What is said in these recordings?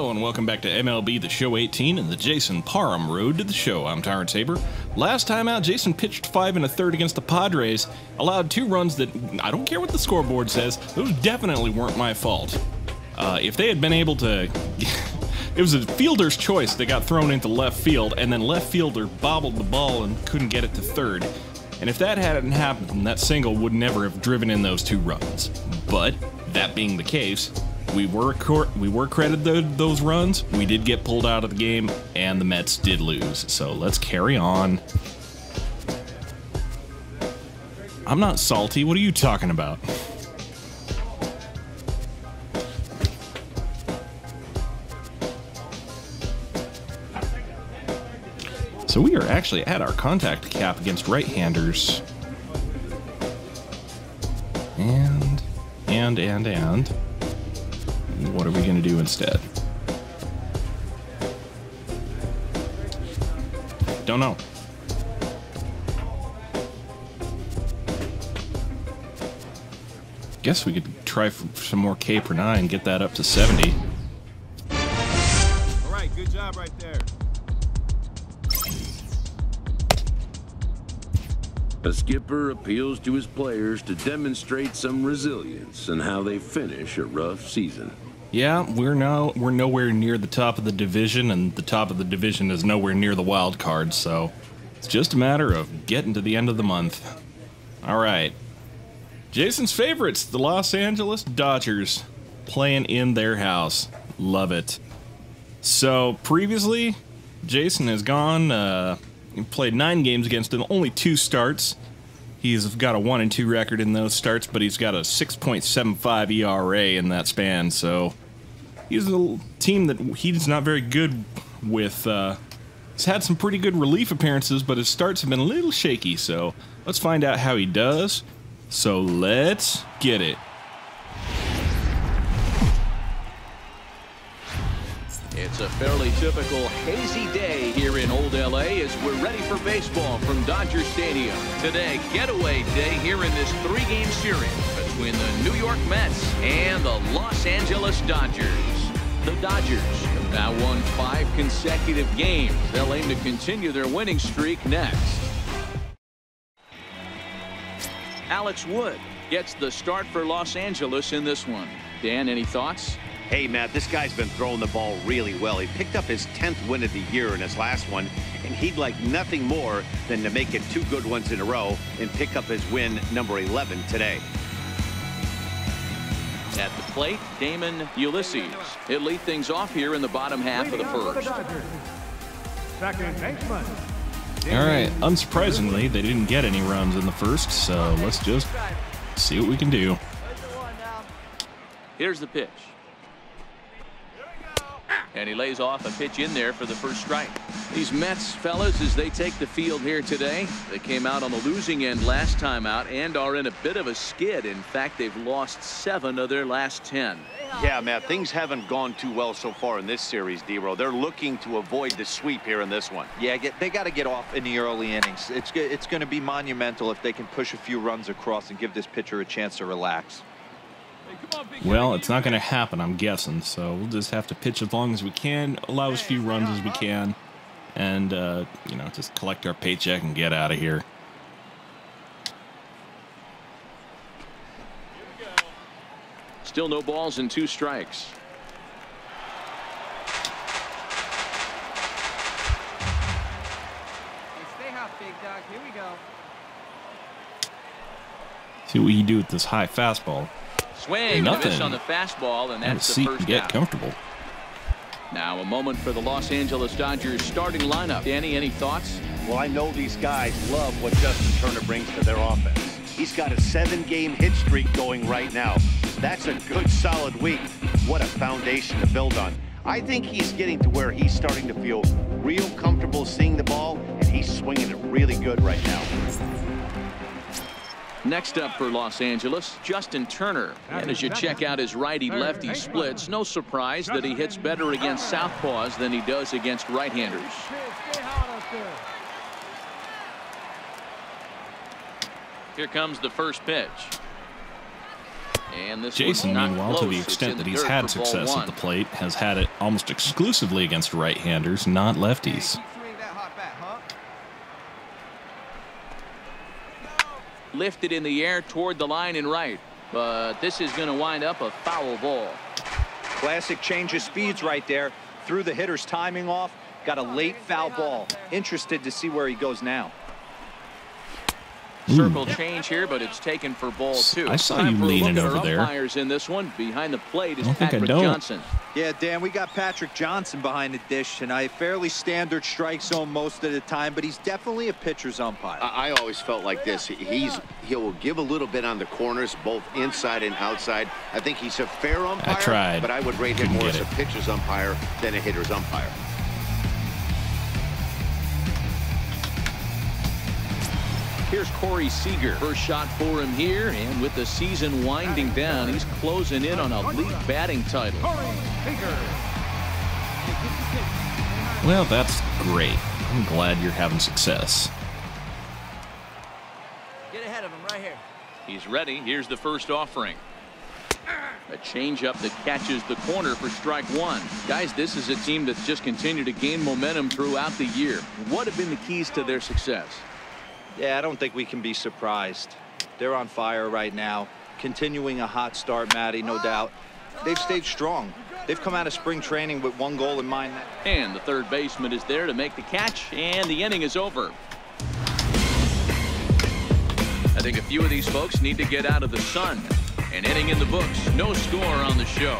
Hello and welcome back to MLB The Show 18 and the Jason Parham Road to the Show. I'm Tyrant Saber. Last time out, Jason pitched 5 1/3 against the Padres, allowed 2 runs that, I don't care what the scoreboard says, those definitely weren't my fault. If they had been able to... It was a fielder's choice that got thrown into left field, and then left fielder bobbled the ball and couldn't get it to third. And if that hadn't happened, that single would never have driven in those 2 runs. But, that being the case, we were credited those runs, we did get pulled out of the game, and the Mets did lose. So let's carry on. I'm not salty, what are you talking about? So we are actually at our contact cap against right-handers. And what are we going to do instead? Don't know. Guess we could try for some more K per 9, get that up to 70. All right, good job right there. A skipper appeals to his players to demonstrate some resilience in how they finish a rough season. Yeah, we're nowhere near the top of the division, and the top of the division is nowhere near the wild card, so it's just a matter of getting to the end of the month. All right. Jason's favorites, the Los Angeles Dodgers, playing in their house. Love it. So, previously, Jason has gone, he played 9 games against him, only 2 starts. He's got a 1-2 record in those starts, but he's got a 6.75 ERA in that span, so he's a team that he's not very good with. He's had some pretty good relief appearances, but his starts have been a little shaky, so let's find out how he does. So let's get it. It's a fairly typical hazy day here in Old LA as we're ready for baseball from Dodger Stadium. Today, getaway day here in this 3-game series between the New York Mets and the Los Angeles Dodgers. The Dodgers have now won 5 consecutive games. They'll aim to continue their winning streak next. Alex Wood gets the start for Los Angeles in this one. Dan, any thoughts? Hey, Matt, this guy's been throwing the ball really well. He picked up his 10th win of the year in his last one, and he'd like nothing more than to make it 2 good ones in a row and pick up his win number 11 today. At the plate, Damon Ulysses. He'll lead things off here in the bottom half of the first. Second baseman. All right, unsurprisingly, they didn't get any runs in the first, so let's just see what we can do. Here's the pitch. And he lays off a pitch in there for the first strike. These Mets, fellas, as they take the field here today, they came out on the losing end last time out and are in a bit of a skid. In fact, they've lost 7 of their last 10. Yeah, Matt, things haven't gone too well so far in this series, D-Row. They're looking to avoid the sweep here in this one. Yeah, they got to get off in the early innings. It's going to be monumental if they can push a few runs across and give this pitcher a chance to relax. Well, it's not going to happen, I'm guessing, so we'll just have to pitch as long as we can, allow as few runs as we can, and, you know, just collect our paycheck and get out of here. Still no balls and 2 strikes. Stay hot, big dog. Here we go. See what you do with this high fastball. Swing, Nothing. miss on the fastball, and that's the Seat first and get out. comfortable. Now a moment for the Los Angeles Dodgers starting lineup. Danny, any thoughts? Well, I know these guys love what Justin Turner brings to their offense. He's got a 7-game hit streak going right now. That's a good, solid week. What a foundation to build on. I think he's getting to where he's starting to feel real comfortable seeing the ball, and he's swinging it really good right now. Next up for Los Angeles, Justin Turner. And as you check out his righty-lefty splits, no surprise that he hits better against southpaws than he does against right-handers. Here comes the first pitch. And this Jason, one's not meanwhile, to the close. extent It's that in he's the dirt had for ball success at one. the plate, has had it almost exclusively against right-handers, not lefties. Swing that hot bat, huh? Lifted in the air toward the line and right. But this is going to wind up a foul ball. Classic change of speeds right there. Threw the hitter's timing off. Got a late foul ball. Interested to see where he goes now. Circle change here, but it's taken for ball two. I saw Time you for a leaning look at over our there. umpires in this one. Behind the plate is I don't think I Patrick don't. Johnson. Yeah, Dan, we got Patrick Johnson behind the dish tonight. Fairly standard strike zone most of the time, but he's definitely a pitcher's umpire. I always felt like this. He'll give a little bit on the corners, both inside and outside. I think he's a fair umpire. I tried. But I would rate him Couldn't more get as a it. pitcher's umpire than a hitter's umpire. Here's Corey Seager. First shot for him here, and with the season winding down, he's closing in on a league batting title. Well, that's great. I'm glad you're having success. Get ahead of him right here. He's ready. Here's the first offering. A changeup that catches the corner for strike one. Guys, this is a team that's just continued to gain momentum throughout the year. What have been the keys to their success? Yeah, I don't think we can be surprised. They're on fire right now. Continuing a hot start, Matty, no doubt. They've stayed strong. They've come out of spring training with one goal in mind. And the third baseman is there to make the catch, and the inning is over. I think a few of these folks need to get out of the sun. An inning in the books. No score on the show.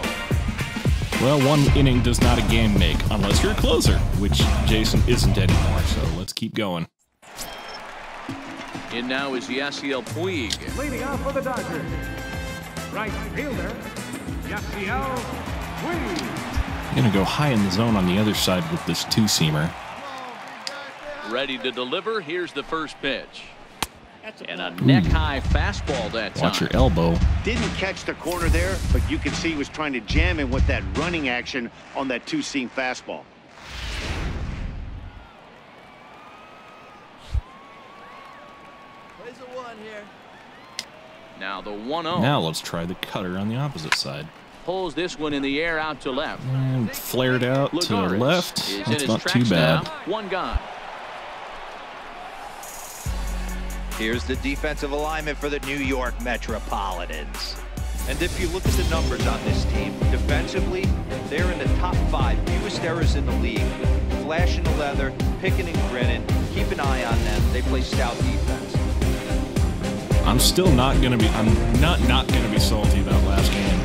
Well, one inning does not a game make, unless you're a closer, which Jason isn't anymore, so let's keep going. In now is Yasiel Puig. Leading off for the Dodgers, right fielder, Yasiel Puig. Gonna go high in the zone on the other side with this two-seamer. Ready to deliver. Here's the first pitch. And a neck-high fastball that time. Watch your elbow. Didn't catch the corner there, but you can see he was trying to jam him with that running action on that two-seam fastball. Plays a one here. Now the 1-0. Now let's try the cutter on the opposite side. Pulls this one in the air out to left. And flared out to Lagares left. is in That's his not too tracks bad. now. One gone. Here's the defensive alignment for the New York Metropolitans. And if you look at the numbers on this team, defensively, they're in the top 5 fewest errors in the league. Flashing the leather, picking and grinning. Keep an eye on them. They play stout defense. I'm still not gonna be. I'm not gonna be salty about last game.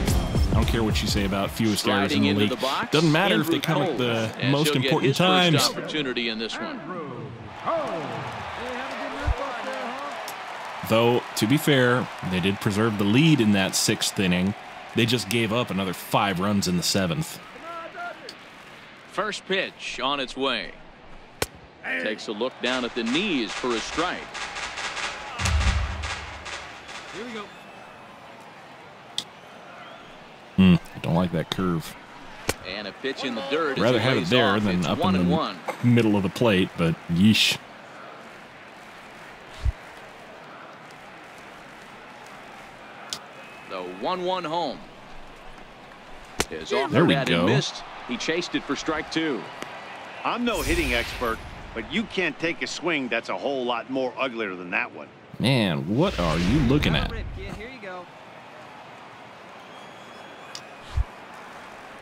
I don't care what you say about fewest errors in Sliding the into league. the box. Doesn't matter if Andrew they come at the Cole. And most he'll get important his times. First opportunity in this one. Though, to be fair, they did preserve the lead in that 6th inning. They just gave up another 5 runs in the 7th. First pitch on its way. Takes a look down at the knees for a strike. Here we go. I don't like that curve. And a pitch in the dirt. as Rather he have it lays there off. than It's up 1-1. in the middle of the plate, but yeesh. The 1-1 home. Is off There we that go. and missed. He chased it for strike 2. I'm no hitting expert, but you can't take a swing that's a whole lot more uglier than that one. Man, what are you looking at? Rip, kid. Here you go.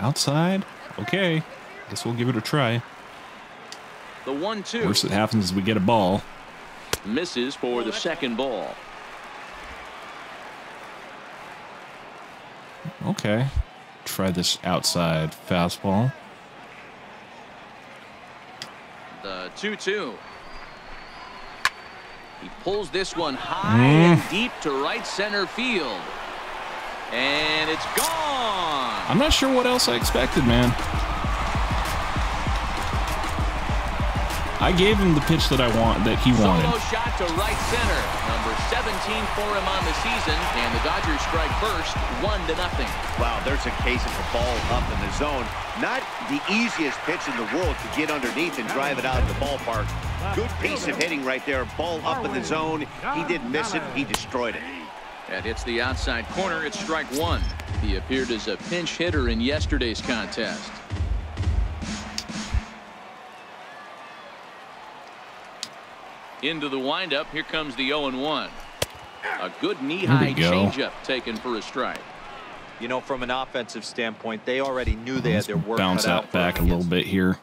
Outside? Okay. Guess we'll give it a try. The 1-2. Worst that happens is we get a ball. Misses for the second ball. Okay. Try this outside fastball. The 2-2. He pulls this one high and deep to right center field. And it's gone. I'm not sure what else I expected, man. I gave him the pitch that he wanted. Solo shot to right center. Number 17 for him on the season. And the Dodgers strike first, 1-0. Wow, there's a case of a ball up in the zone. Not the easiest pitch in the world to get underneath and drive it out of the ballpark. Good piece of hitting right there. Ball up in the zone. He didn't miss it. He destroyed it. That hits the outside corner. It's strike one. He appeared as a pinch hitter in yesterday's contest. Into the windup. Here comes the 0-1. A good knee-high changeup taken for a strike. You know, from an offensive standpoint, they already knew they had their work cut out. Bounce that back a little bit here.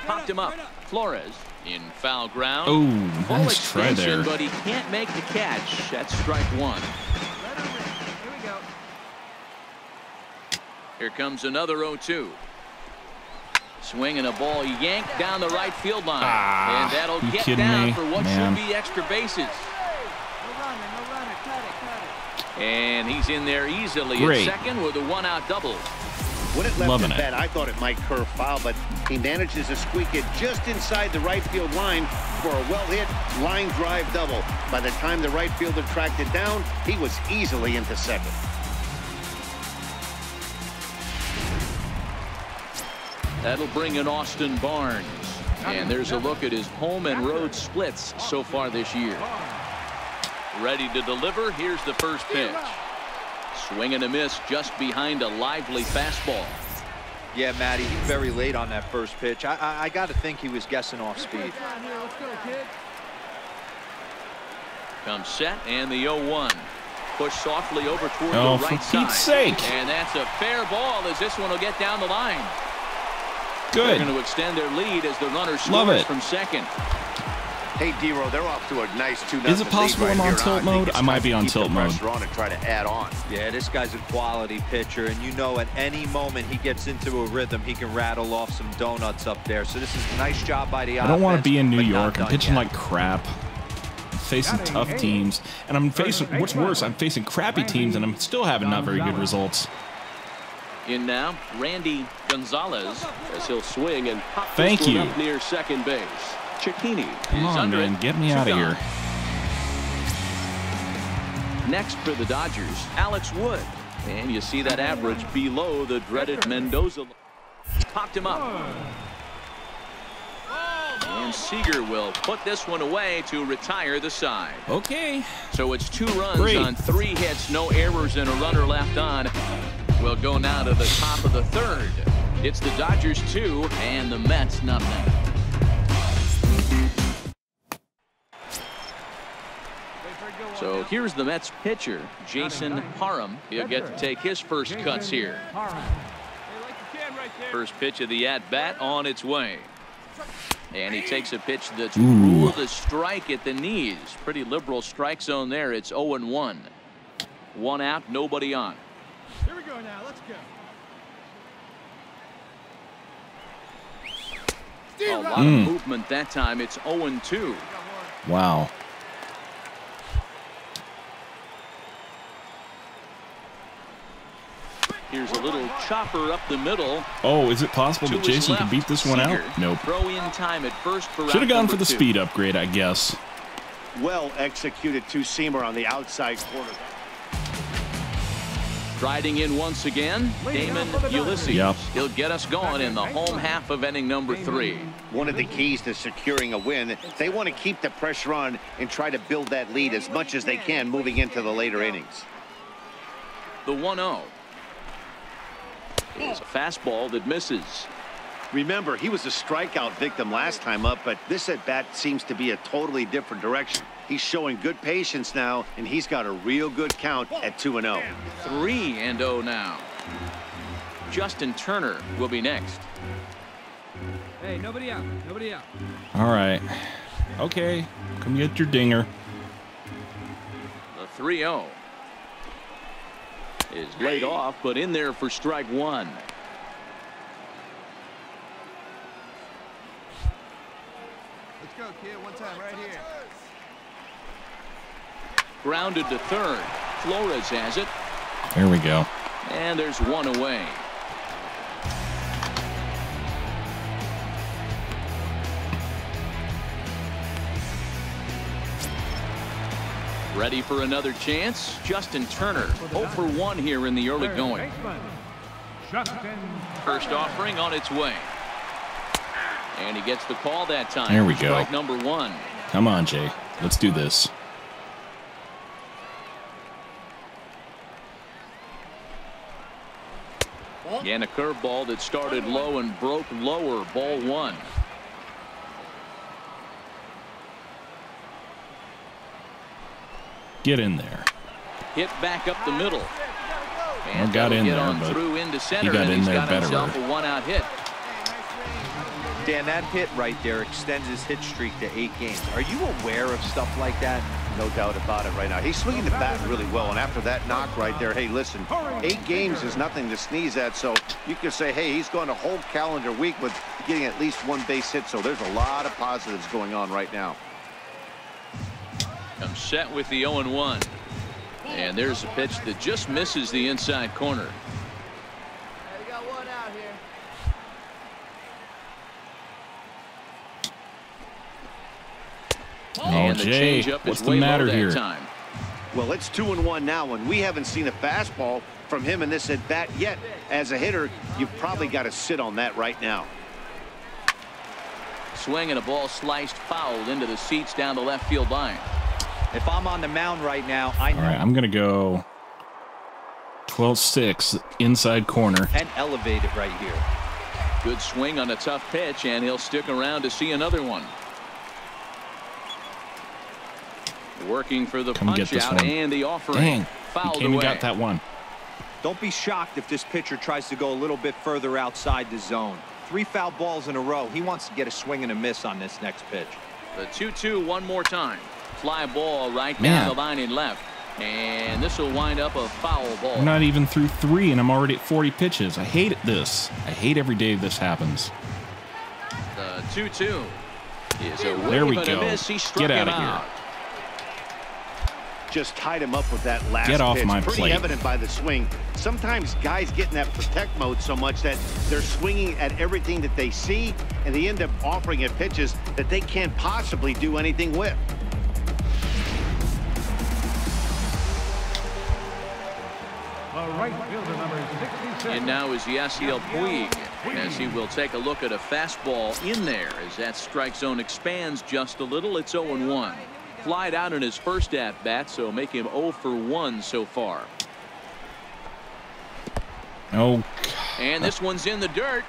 Popped him up. Flores in foul ground. Oh, Full nice try there. But he can't make the catch. That's strike one. Here we go. Here comes another 0-2. Swinging a ball yanked down the right field line. And that'll get down for what should be extra bases. No runner. Cut it. And he's in there easily at second with a one-out double. When it left the bat, I thought it might curve foul, but he manages to squeak it just inside the right field line for a well-hit line drive double. By the time the right fielder tracked it down, he was easily into second. That'll bring in Austin Barnes. And there's a look at his home and road splits so far this year. Ready to deliver. Here's the first pitch. Swing and a miss just behind a lively fastball. Yeah, Matty, he's very late on that first pitch. I got to think he was guessing off speed. Comes set and the 0-1. Push softly over toward the right side. For Pete's sake. And that's a fair ball as this one will get down the line. Good. They're going to extend their lead as the runner scores from second. Hey, D-Row, they're off to a nice 2-0 Is it possible I'm on tilt mode? I might be on tilt mode. On and try to add on. Yeah, this guy's a quality pitcher, and you know at any moment he gets into a rhythm, he can rattle off some donuts up there. So this is a nice job by the offense. I don't want to be in New York. I'm pitching like crap. I'm facing tough teams, and I'm facing, what's worse, I'm facing crappy teams, and I'm still having not very good results. In now, Randy Gonzalez as he'll swing and pop Thank this one you. up near second base. Cicchini Come is on, under man, it. get me out of here. Next for the Dodgers, Alex Wood. And you see that average below the dreaded Mendoza. Popped him up. And Seager will put this one away to retire the side. Okay. So it's 2 runs on 3 hits, no errors, and a runner left on. We'll go now to the top of the third. It's the Dodgers 2 and the Mets nothing. So here's the Mets pitcher, Jason Parham. He'll get to take his first cuts here. First pitch of the at-bat on its way. And he takes a pitch that's ruled a strike at the knees. Pretty liberal strike zone there. It's 0-1. 1 out, nobody on. Here we go now. Let's go. A lot of movement that time. It's 0-2. Wow. Here's a little chopper up the middle. Oh, is it possible that Jason can beat this one out? Nope. Throw in time at first for Should have gone for the speed upgrade, I guess. Well executed two-seamer on the outside corner. Riding in once again, Damon Ulysses. Yep. He'll get us going in the home half of inning number 3. One of the keys to securing a win, they want to keep the pressure on and try to build that lead as much as they can moving into the later innings. The 1-0 is a fastball that misses. Remember, he was a strikeout victim last time up, but this at-bat seems to be a totally different direction. He's showing good patience now, and he's got a real good count at 2-0. 3-0 now. Justin Turner will be next. Hey, nobody out. Nobody out. All right. Okay. Come get your dinger. The 3-0 is laid off, but in there for strike 1. Let's go, kid. One time right here. Grounded to third. Flores has it. There we go. And there's 1 away. Ready for another chance? Justin Turner, 0 for 1 here in the early going. First offering on its way. And he gets the call that time. There we go. Strike number 1. Come on, Jay. Let's do this. And a curveball that started low and broke lower. Ball 1. Get in there. Hit back up the middle. Well, got in there, but through into center, he got in there better. Himself a 1-out hit. Dan, that hit right there extends his hit streak to 8 games. Are you aware of stuff like that? No doubt about it right now. He's swinging the bat really well, and after that knock right there, hey, listen, 8 games is nothing to sneeze at, so you could say, hey, he's gone a whole calendar week with getting at least 1 base hit, so there's a lot of positives going on right now. Comes set with the 0-1. And there's a pitch that just misses the inside corner. We got 1 out here. Oh, Jay, what's the matter here? Time. Well, it's 2-1 now, and we haven't seen a fastball from him in this at bat yet. As a hitter, you've probably got to sit on that right now. Swing and a ball sliced foul into the seats down the left field line. If I'm on the mound right now, I know. All right, I'm going to go 12-6 inside corner. And elevate it right here. Good swing on a tough pitch, and he'll stick around to see another one. Working for the punch out and the offering. Dang, fouled he came away. and got that one. Don't be shocked if this pitcher tries to go a little bit further outside the zone. 3 foul balls in a row. He wants to get a swing and a miss on this next pitch. The 2-2 one more time. Fly ball right down the line in left. And this will wind up a foul ball. We're not even through 3, and I'm already at 40 pitches. I hate this. I hate every day this happens. The 2-2 is a there we wave and go. a miss. He struck Get out him of out. here. Just tied him up with that last Get off pitch. my Pretty plate. evident by the swing. Sometimes guys get in that protect mode so much that they're swinging at everything that they see, and they end up offering at pitches that they can't possibly do anything with. Right fielder number 67. And now is Yasiel Puig, as he will take a look at a fastball in there as that strike zone expands just a little. It's 0-1. Flied out in his first at bat, so make him 0 for 1 so far. Oh, and this one's in the dirt.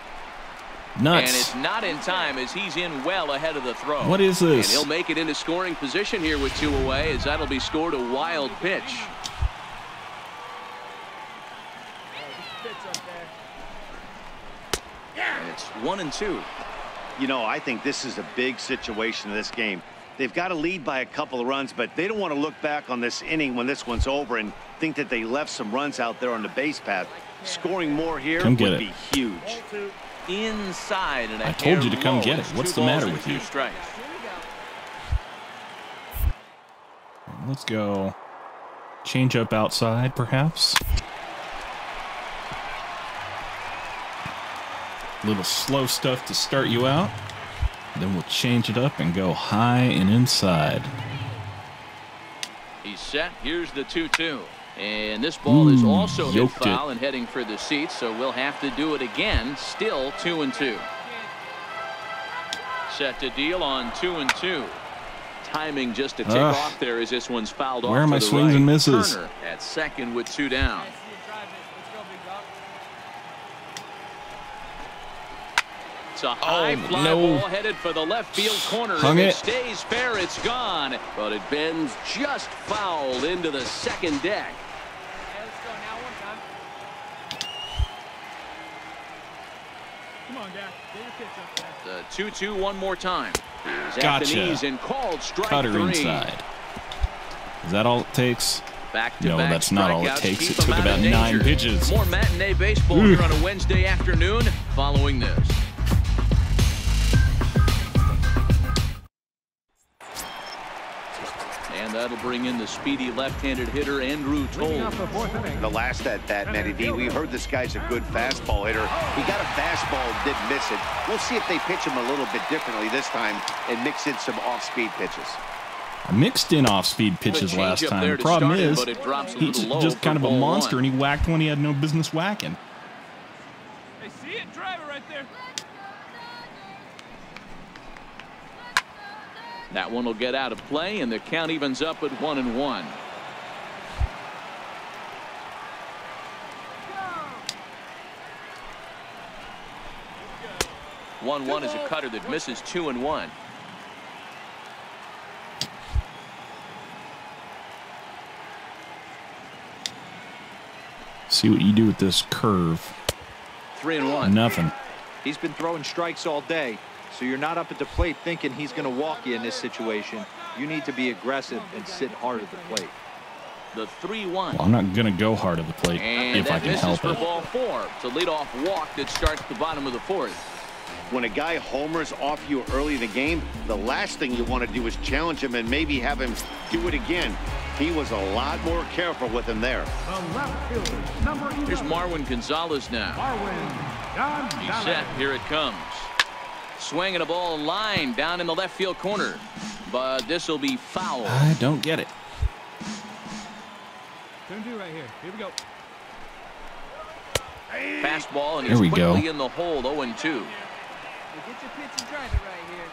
Nuts. And it's not in time as he's in well ahead of the throw. What is this? And he'll make it into scoring position here with 2 away, as that'll be scored a wild pitch. And it's 1-2. You know, I think this is a big situation in this game. They've got to lead by a couple of runs, but they don't want to look back on this inning when this one's over and think that they left some runs out there on the base path. Scoring more here would be huge. Inside, and I told you to come get it. What's the matter with you? Strikes. Let's go. Change up outside, perhaps. Little slow stuff to start you out. Then we'll change it up and go high and inside. He's set. Here's the 2-2. And this ball is also hit foul and heading for the seats, so we'll have to do it again. Still 2-2. Set to deal on 2-2. Timing just to tick off there as this one's fouled off. Where are my swings and misses? Turner at second with 2 down. It's a high fly ball headed for the left field corner. Hung if it. It stays fair, it's gone. But it bends just foul into the second deck. Let's go now, one time. Come on, Dad. Get your pitch up there. The 2-2 one more time. He's Gotcha. at the knees and called strike Cutter 3. inside. Is that all it takes? Back-to-back No, that's not all it strikeouts takes. keep It took him out about of 9 danger. pitches. More matinee baseball here on a Wednesday afternoon following this. And that'll bring in the speedy left-handed hitter Andrew Toll. The last at bat, Matty D, we heard this guy's a good fastball hitter. He got a fastball and didn't miss it. We'll see if they pitch him a little bit differently this time and mix in some off-speed pitches. I mixed in off-speed pitches last time. The problem is, he's just kind of a monster, and he whacked one he had no business whacking. Hey, see it? Drive it right there. That one will get out of play, and the count evens up at 1-1. One is a cutter that misses 2-1. See what you do with this curve. 3-1. Nothing. He's been throwing strikes all day, so you're not up at the plate thinking he's going to walk you in this situation. You need to be aggressive and sit hard at the plate. The 3-1. Well, I'm not going to go hard at the plate if I can help it. Ball 4. It's a leadoff walk that starts the bottom of the 4th. When a guy homers off you early in the game, the last thing you want to do is challenge him and maybe have him do it again. He was a lot more careful with him there. The left fielder, number 11. Here's Marwin Gonzalez now. He's set. Here it comes. Swinging a ball line down in the left field corner. But this will be foul. I don't get it. Gonna do right here. Here we go. Fastball, and There we he's quickly go. in the hole, 0-2. Get your pitch and drive it right here.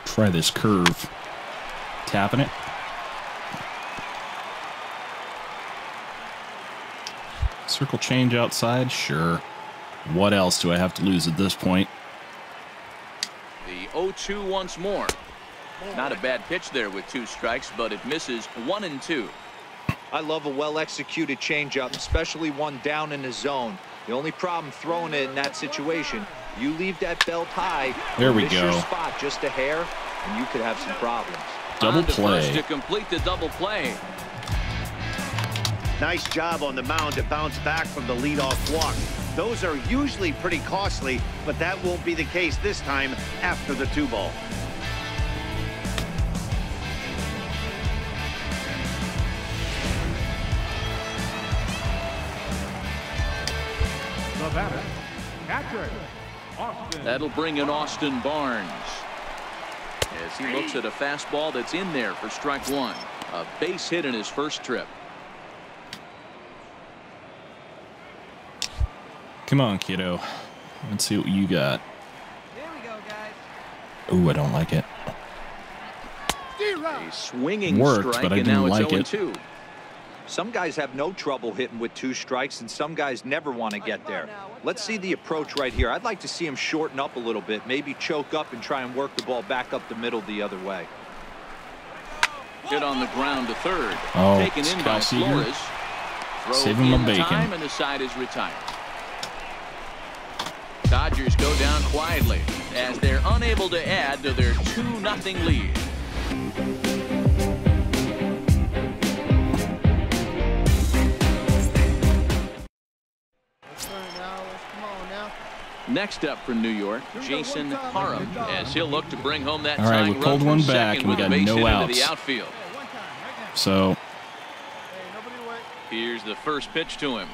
Try this curve. Tapping it. Circle change outside? Sure. What else do I have to lose at this point? The 0-2 once more. Not a bad pitch there with 2 strikes, but it misses 1-2. I love a well-executed changeup, especially one down in the zone. The only problem throwing it in that situation, you leave that belt high, There we miss go. your spot just a hair, and you could have some problems. Double On to play. first to complete the double play. Nice job on the mound to bounce back from the leadoff walk. Those are usually pretty costly, but that won't be the case this time after the 2-ball. The batter, catcher, Austin. That'll bring in Austin Barnes. As he looks at a fastball that's in there for strike 1. A base hit in his first trip. Come on, kiddo. Let's see what you got. Here we go, guys. Ooh, I don't like it. A swinging Worked, strike, but I and now didn't it's like it. 0-2. Some guys have no trouble hitting with 2 strikes, and some guys never want to get there. Let's see the approach right here. I'd like to see him shorten up a little bit, maybe choke up and try and work the ball back up the middle the other way. Hit on the ground to third. Oh, Taken in by Scout Seeger. Flores. Throw Save him in a bacon. time, and the side is retired. Dodgers go down quietly as they're unable to add to their 2-0 lead. Next up for New York, Jason Parham, as he'll look to bring home that All right, tying we pulled run one from back, second and we with a got base no hit into outs. the outfield. So, Here's the first pitch to him.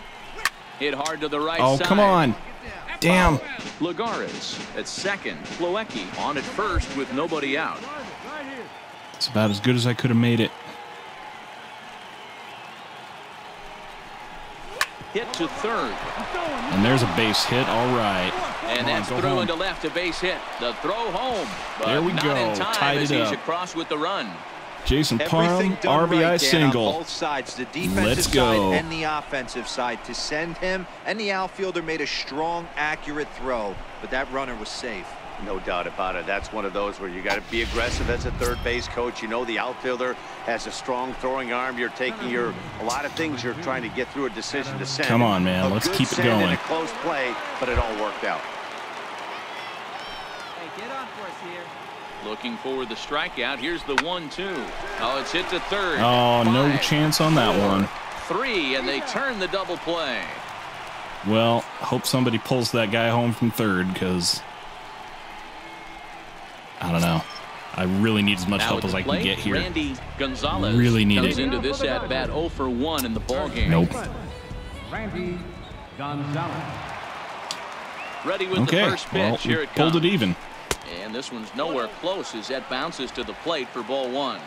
Hit hard to the right oh, side. come on. Damn. Lagares at second. Plawecki on at first with nobody out. It's about as good as I could have made it. Hit to third. And there's a base hit. All right. And Come on, that's go through home. into left, a base hit. The throw home. But There we not go. in time Tied as it he's up. across with the run. Jason Everything Parham, done RBI right, Dan, single. on both sides, the defensive Let's go. side and the offensive side, to send him, and the outfielder made a strong, accurate throw, but that runner was safe. No doubt about it. That's one of those where you got to be aggressive as a third base coach. You know the outfielder has a strong throwing arm. You're taking a lot of things you're trying to get through a decision to send. Come on, man. A Let's good keep it send and going. a close play, but it all worked out. Hey, get on for us here. Looking for the strikeout. Here's the 1-2. Oh, it's hit to third. Oh, no 5, chance on that 4, one. 3, and they turn the double play. Well, hope somebody pulls that guy home from third, because I don't know. I really need as much Now help at as the I can plate, get here. Randy Gonzalez Really need comes it. into this at bat 0 for 1 in the ball game. Nope. Randy Gonzalez. Ready with Okay, the first pitch. well, Here we it comes. pulled it even. And this one's nowhere close as that bounces to the plate for ball 1.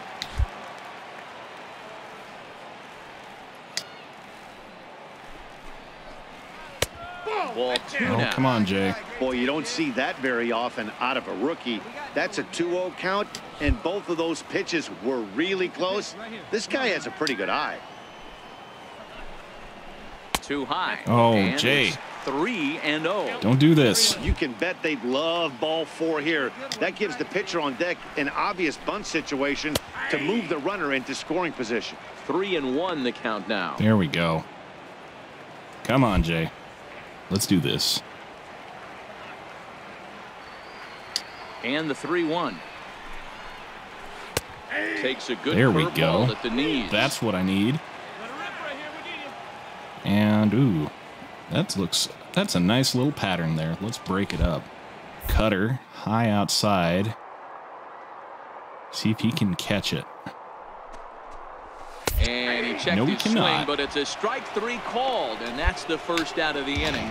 Ball 2 Oh, now. come on, Jay. Boy, you don't see that very often out of a rookie. That's a 2-0 count, and both of those pitches were really close. This guy has a pretty good eye. Too high. Oh, and Jay. it's 3-0. Don't do this. You can bet they'd love ball 4 here. That gives the pitcher on deck an obvious bunt situation to move the runner into scoring position. 3-1 the count now. There we go. Come on, Jay. Let's do this. And the 3-1. Takes a good There we curveball go. at the knees. That's what I need. And ooh, that's a nice little pattern there. Let's break it up. Cutter high outside. See if he can catch it. And he checked No, he his swing, cannot. but it's a strike 3 called, and that's the first out of the inning.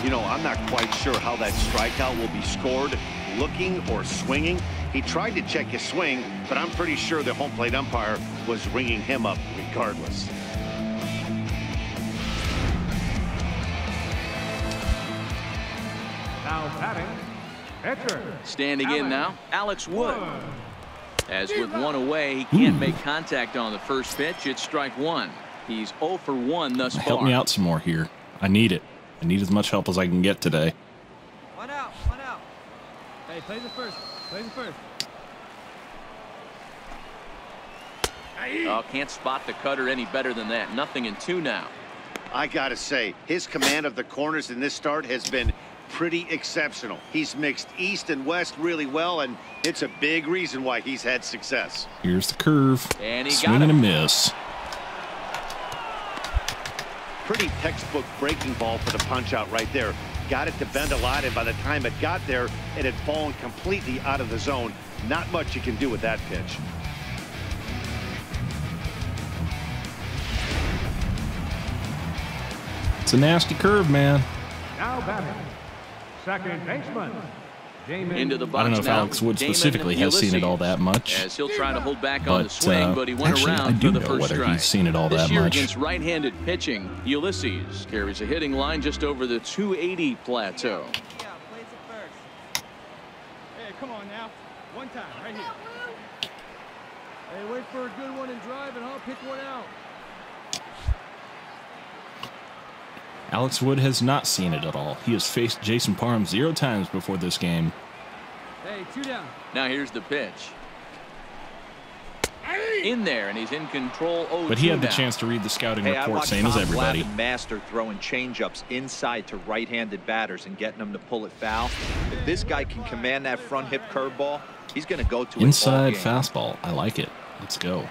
You know, I'm not quite sure how that strikeout will be scored, looking or swinging. He tried to check his swing, but I'm pretty sure the home plate umpire was ringing him up regardless. Now batting, pitcher. Standing in now, Alex Wood. As with 1 away, he can't make contact on the first pitch. It's strike 1. He's 0 for 1 thus far. Help me out some more here. I need it. I need as much help as I can get today. 1 out, 1 out. Hey, play the first. Play the first. Oh, can't spot the cutter any better than that. 0-2 now. I gotta say, his command of the corners in this start has been pretty exceptional. He's mixed east and west really well, and it's a big reason why he's had success. Here's the curve. And he Swing got and a him. miss. Pretty textbook breaking ball for the punch out right there. Got it to bend a lot, and by the time it got there, it had fallen completely out of the zone. Not much you can do with that pitch. It's a nasty curve, man. Now batting, second baseman. Into the box I don't know if now, Alex Wood Damon specifically has seen it all that much. As he'll try to hold back on the But swing, but he went actually, I around do for the know first whether strike. he's seen it all This that year much. against right-handed pitching, Ulysses carries a hitting line just over the 280 plateau. Yeah, plays it first. Hey, come on now. 1 time, right here. Hey, wait for a good one and drive, and I'll pick one out. Alex Wood has not seen it at all. He has faced Jason Parham 0 times before this game. Hey, 2 down. Now here's the pitch. In there, and he's in control. But he had the now. chance to read the scouting Hey, I report, watched same as Tom everybody. Glavine master throwing changeups inside to right-handed batters and getting them to pull it foul. If this guy can command that front hip curveball, he's going to go to Inside it all game. fastball. I like it. Let's go.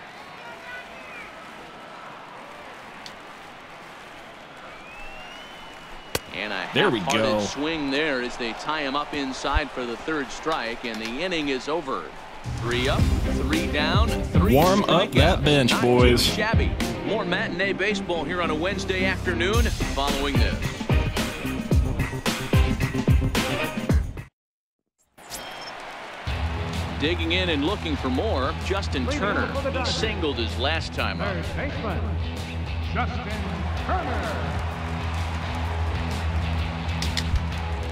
And a There we half-hearted go. swing there as they tie him up inside for the 3rd strike, and the inning is over. 3 up, 3 down, 3 Warm up that strikeouts. bench, Not boys. too shabby. More matinee baseball here on a Wednesday afternoon following this. Digging in and looking for more, Justin Turner. He singled his last time up. Third baseman, Justin Turner.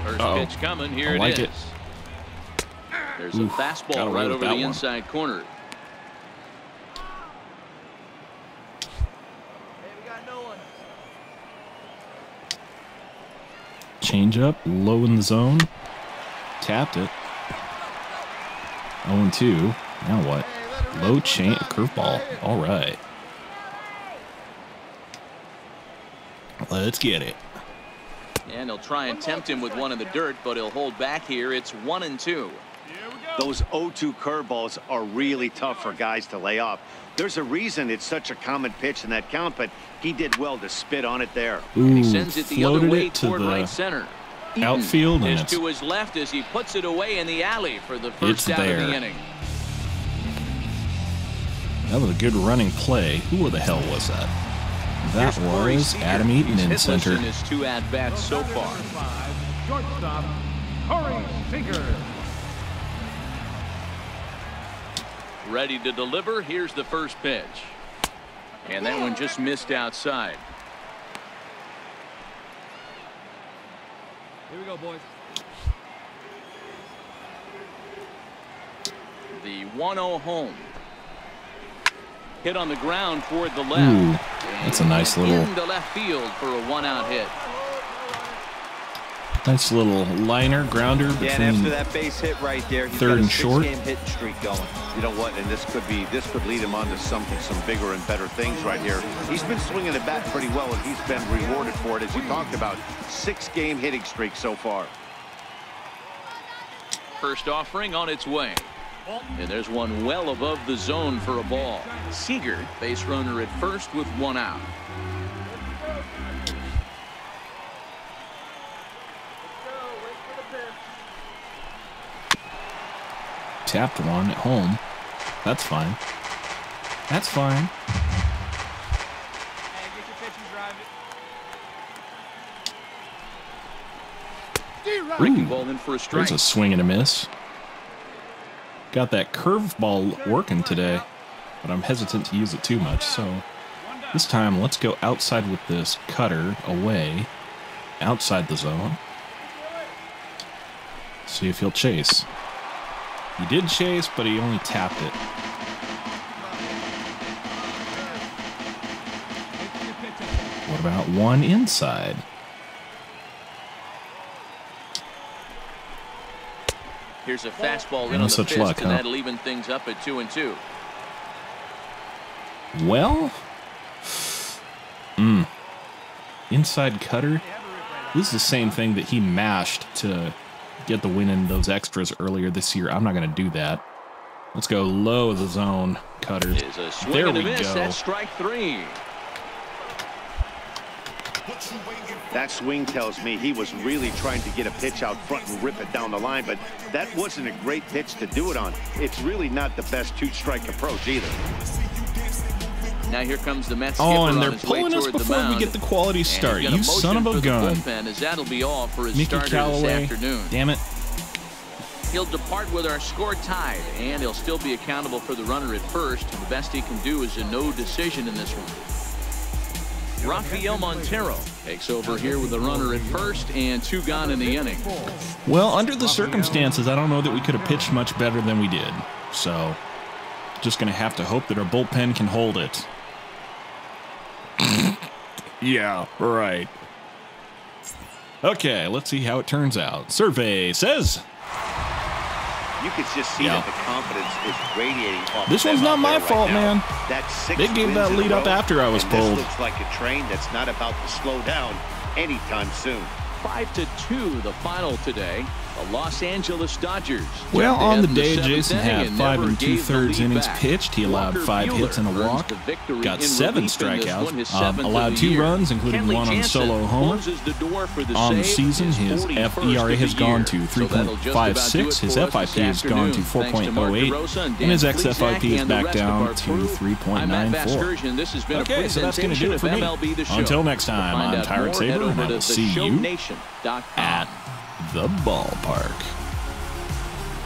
First Uh-oh. pitch coming. Here I it like is. it. There's Oof, a got fastball away right with over that the one. inside corner. Hey, we got no one. Change up, low in the zone. Tapped it. 0-2. Now what? Low chain curveball. All right. Let's get it. And they'll try and tempt him with one in the dirt, but he'll hold back here. It's 1-2. Those 0-2 curveballs are really tough for guys to lay off. There's a reason it's such a common pitch in that count, but he did well to spit on it there. And he Ooh, sends it the other floated way it to toward the right center. Eaton outfield, and is it's, to his left as he puts it away in the alley for the first out of there. the inning. that was a good running play. Who the hell was that? That Here's Corey was Seager. Adam Eaton He's in hitless center. in his 2 at-bats so far. 5, shortstop, Corey Seager. Ready to deliver. Here's the first pitch. And that one just missed outside. Here we go, boys. The 1-0 home. Hit on the ground toward the left. Ooh, that's a nice little into left field for a 1-out hit. Nice little liner grounder between Yeah, and after that base hit right there, he's third got a and short. 6-game hitting streak going. You know what? And this could lead him on to some bigger and better things right here. He's been swinging the bat pretty well, and he's been rewarded for it, as you talked about. 6-game hitting streak so far. First offering on its way. And there's one well above the zone for a ball. Seager, base runner at first with 1 out. Tapped one at home. That's fine. That's fine. Hey, get your pitch and drive it. Breaking ball in for a strike. There's a swing and a miss. Got that curveball working today, but I'm hesitant to use it too much. So this time, let's go outside with this cutter away, outside the zone. See if he'll chase. He did chase, but he only tapped it. What about one inside? Here's a fastball in No on the such fist, luck, and huh? that'll even things up at 2-2. Well, inside cutter. This is the same thing that he mashed to get the win in those extras earlier this year. I'm not going to do that. Let's go low of the zone cutter. Is a swing There and a we miss. go. That's strike 3. That swing tells me he was really trying to get a pitch out front and rip it down the line, but that wasn't a great pitch to do it on. It's really not the best 2-strike approach either. Now here comes the Mets skipper Oh, and on they're his way pulling us toward the before we mound. get the quality And start. he's gonna You son of motion a for the gun. bullpen, as that'll be all for his Mickey starter Callaway. this afternoon. Damn it. He'll depart with our score tied, and he'll still be accountable for the runner at first. The best he can do is a no decision in this one. Rafael Montero takes over here with the runner at first and 2 gone in the inning. Well, under the circumstances, I don't know that we could have pitched much better than we did. So, just going to have to hope that our bullpen can hold it. Yeah, right. Okay, let's see how it turns out. Survey says... You could just see that the confidence is radiating off This of one's them not out my there fault, right now. man. That's 6 They gave wins that in a lead up row, after I was and pulled. This looks like a train that's not about to slow down anytime soon. 5-2 the final today. The Los Angeles Dodgers. Well, jumped on ahead the in day, seventh Jason inning had and 5 never gave the 2/3 lead innings back. pitched. He allowed Walker 5 hits and a Buehler walk. earns the victory Got in 7 relief in this strikeouts. one, his 7th Allowed of the 2 year. runs, including Kenley one on Jansen solo homer. closes the door for the On the save, season, his 41st ERA of has the gone year. to So that'll just about do it 3.56. His for us FIP this has gone to afternoon. Thanks to Mark 4.08. DeRosa And Dan his Plesac XFIP is and the back rest of down our to crew. I'm Matt 3.94. Vasgersian. This has been Okay, a so that's going to do it for me. MLB The Show. Until next time, To find I'm out Tyrant more, head Saber, and over I to will see you theshowNation.com. at the ballpark.